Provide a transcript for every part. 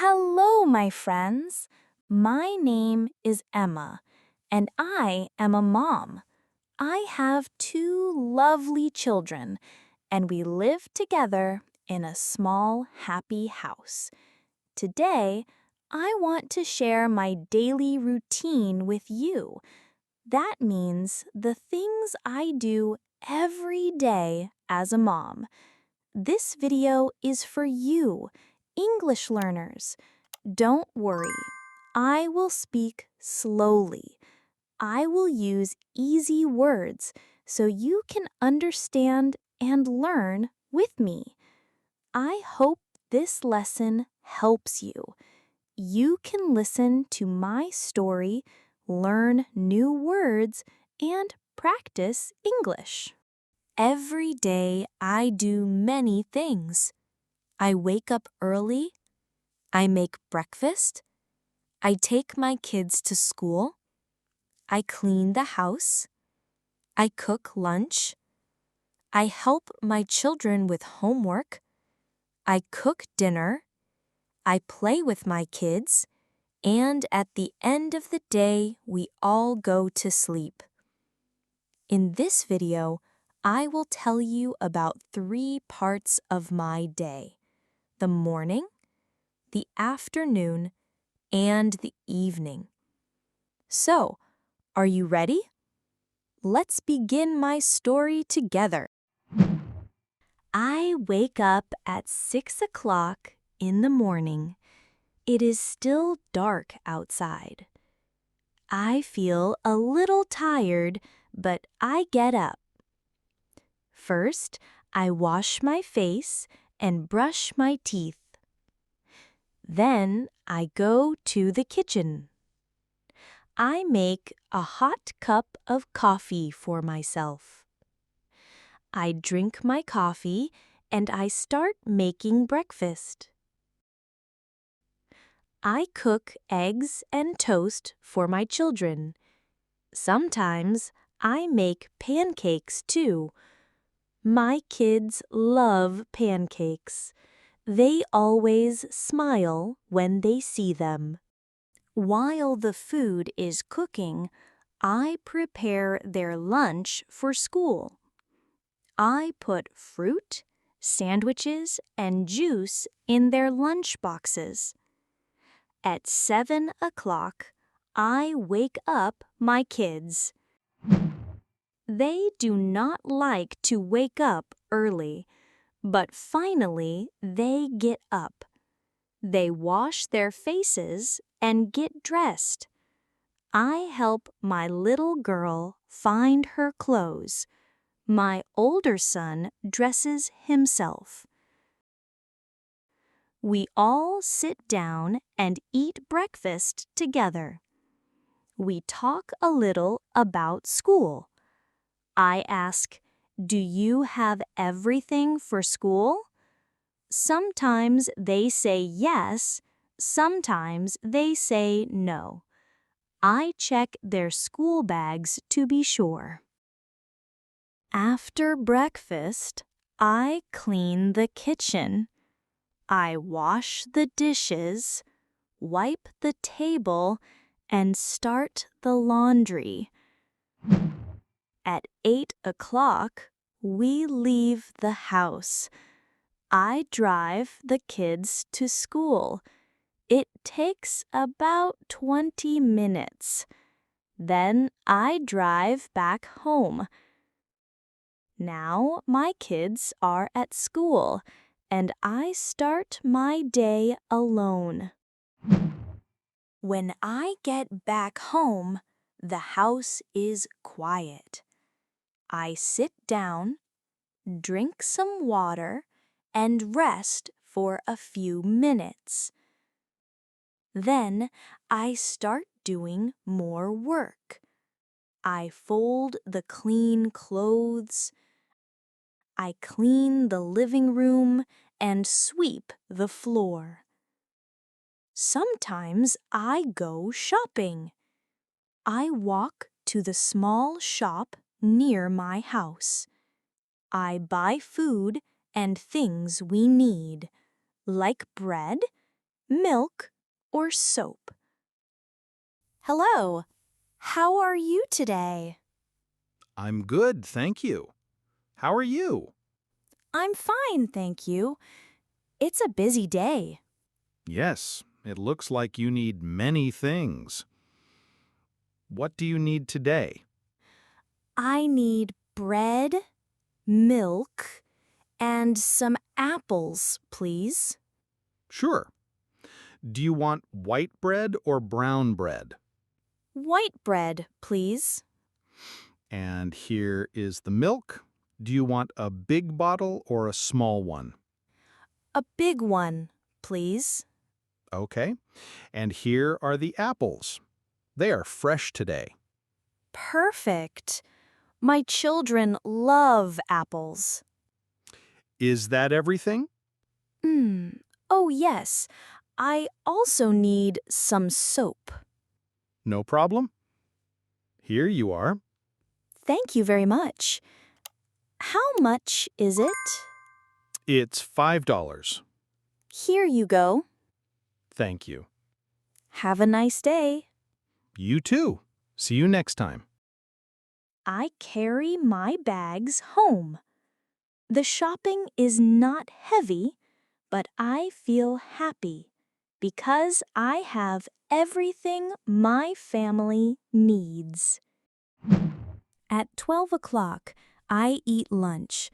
Hello, my friends. My name is Emma, and I am a mom. I have two lovely children, and we live together in a small, happy house. Today, I want to share my daily routine with you. That means the things I do every day as a mom. This video is for you, English learners. Don't worry, I will speak slowly. I will use easy words so you can understand and learn with me. I hope this lesson helps you. You can listen to my story, learn new words, and practice English. Every day I do many things. I wake up early. I make breakfast. I take my kids to school. I clean the house. I cook lunch. I help my children with homework. I cook dinner. I play with my kids. And at the end of the day, we all go to sleep. In this video, I will tell you about 3 parts of my day: the morning, the afternoon, and the evening. So, are you ready? Let's begin my story together. I wake up at 6 o'clock in the morning. It is still dark outside. I feel a little tired, but I get up. First, I wash my face and brush my teeth. Then I go to the kitchen. I make a hot cup of coffee for myself. I drink my coffee and I start making breakfast. I cook eggs and toast for my children. Sometimes I make pancakes too. My kids love pancakes. They always smile when they see them. While the food is cooking, I prepare their lunch for school. I put fruit, sandwiches, and juice in their lunch boxes. At 7 o'clock, I wake up my kids. They do not like to wake up early, but finally they get up. They wash their faces and get dressed. I help my little girl find her clothes. My older son dresses himself. We all sit down and eat breakfast together. We talk a little about school. I ask, "Do you have everything for school?" Sometimes they say yes, sometimes they say no. I check their school bags to be sure. After breakfast, I clean the kitchen. I wash the dishes, wipe the table, and start the laundry. At 8 o'clock, we leave the house. I drive the kids to school. It takes about 20 minutes. Then I drive back home. Now my kids are at school, and I start my day alone. When I get back home, the house is quiet. I sit down, drink some water, and rest for a few minutes. Then I start doing more work. I fold the clean clothes. I clean the living room and sweep the floor. Sometimes I go shopping. I walk to the small shop near my house. I buy food and things we need, like bread, milk, or soap. Hello, how are you today? I'm good, thank you. How are you? I'm fine, thank you. It's a busy day. Yes, it looks like you need many things. What do you need today? I need bread, milk, and some apples, please. Sure. Do you want white bread or brown bread? White bread, please. And here is the milk. Do you want a big bottle or a small one? A big one, please. Okay. And here are the apples. They are fresh today. Perfect. My children love apples. Is that everything? Oh, yes. I also need some soap. No problem. Here you are. Thank you very much. How much is it? It's $5. Here you go. Thank you. Have a nice day. You too. See you next time. I carry my bags home. The shopping is not heavy, but I feel happy because I have everything my family needs. At 12 o'clock, I eat lunch.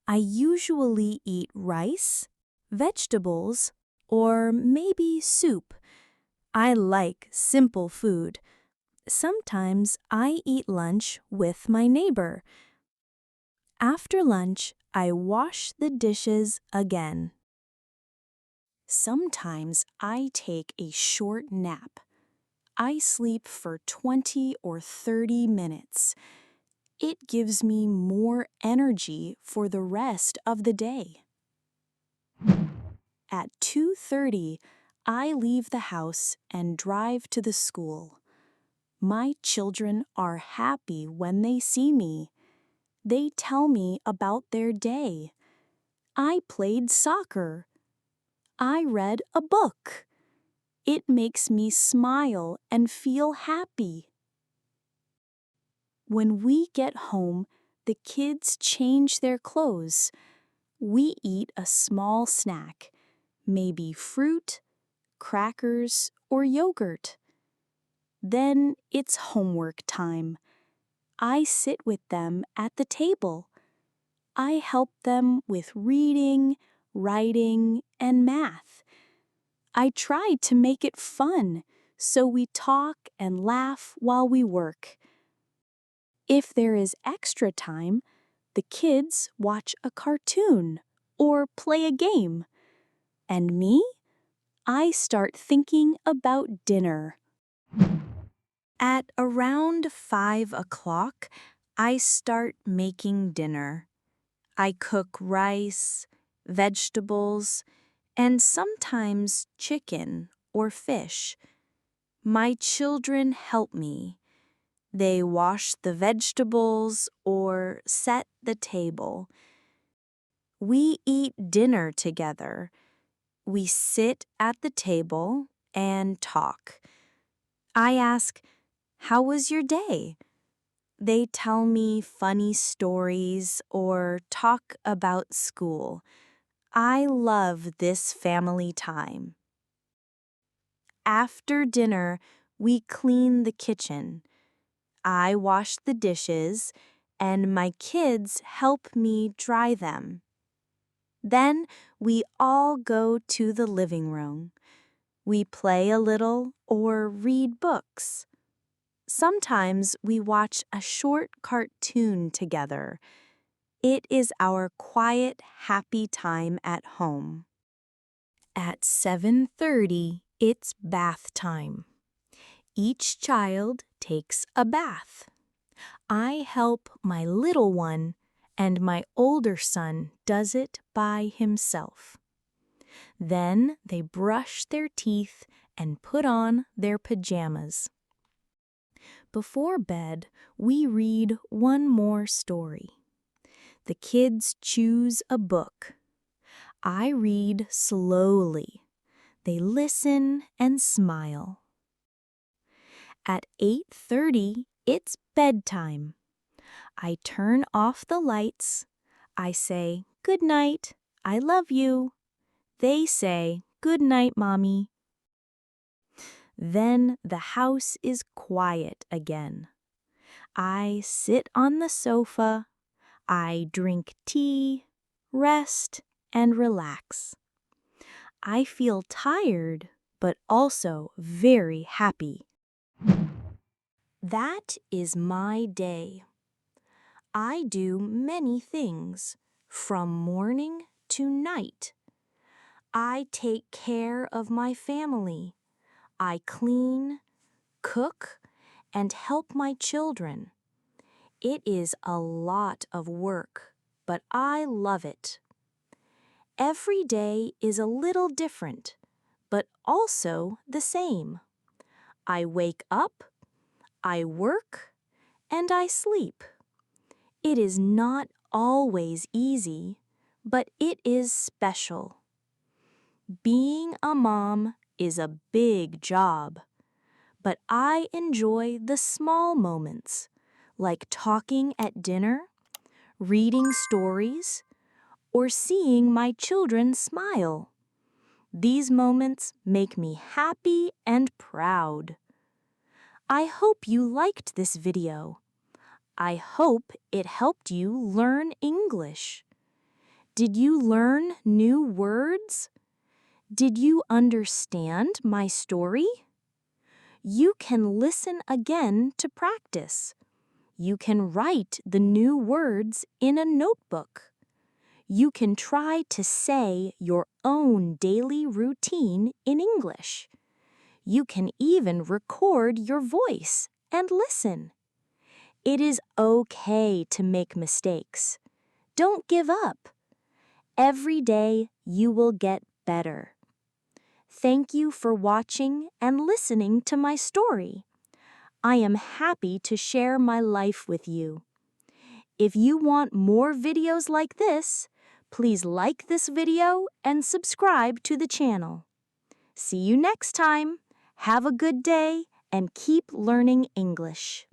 I usually eat rice, vegetables, or maybe soup. I like simple food. Sometimes I eat lunch with my neighbor. After lunch, I wash the dishes again. Sometimes I take a short nap. I sleep for 20 or 30 minutes. It gives me more energy for the rest of the day. At 2:30, I leave the house and drive to the school. My children are happy when they see me. They tell me about their day. I played soccer. I read a book. It makes me smile and feel happy. When we get home, the kids change their clothes. We eat a small snack, maybe fruit, crackers, or yogurt. Then it's homework time. I sit with them at the table. I help them with reading, writing, and math. I try to make it fun, so we talk and laugh while we work. If there is extra time, the kids watch a cartoon or play a game. And me? I start thinking about dinner. At around 5 o'clock, I start making dinner. I cook rice, vegetables, and sometimes chicken or fish. My children help me. They wash the vegetables or set the table. We eat dinner together. We sit at the table and talk. I ask, "How was your day?" They tell me funny stories or talk about school. I love this family time. After dinner, we clean the kitchen. I wash the dishes, and my kids help me dry them. Then we all go to the living room. We play a little or read books. Sometimes we watch a short cartoon together. It is our quiet, happy time at home. At 7:30, it's bath time. Each child takes a bath. I help my little one, and my older son does it by himself. Then they brush their teeth and put on their pajamas. Before bed, we read one more story. The kids choose a book. I read slowly. They listen and smile. At 8:30, it's bedtime. I turn off the lights. I say, "Good night, I love you." They say, "Good night, Mommy." Then the house is quiet again. I sit on the sofa. I drink tea, rest, and relax. I feel tired, but also very happy. That is my day. I do many things, from morning to night. I take care of my family. I clean, cook, and help my children. It is a lot of work, but I love it. Every day is a little different, but also the same. I wake up, I work, and I sleep. It is not always easy, but it is special. Being a mom is a big job, but I enjoy the small moments, like talking at dinner, reading stories, or seeing my children smile. These moments make me happy and proud. I hope you liked this video. I hope it helped you learn English. Did you learn new words? Did you understand my story? You can listen again to practice. You can write the new words in a notebook. You can try to say your own daily routine in English. You can even record your voice and listen. It is okay to make mistakes. Don't give up. Every day you will get better. Thank you for watching and listening to my story. I am happy to share my life with you. If you want more videos like this, please like this video and subscribe to the channel. See you next time. Have a good day and keep learning English.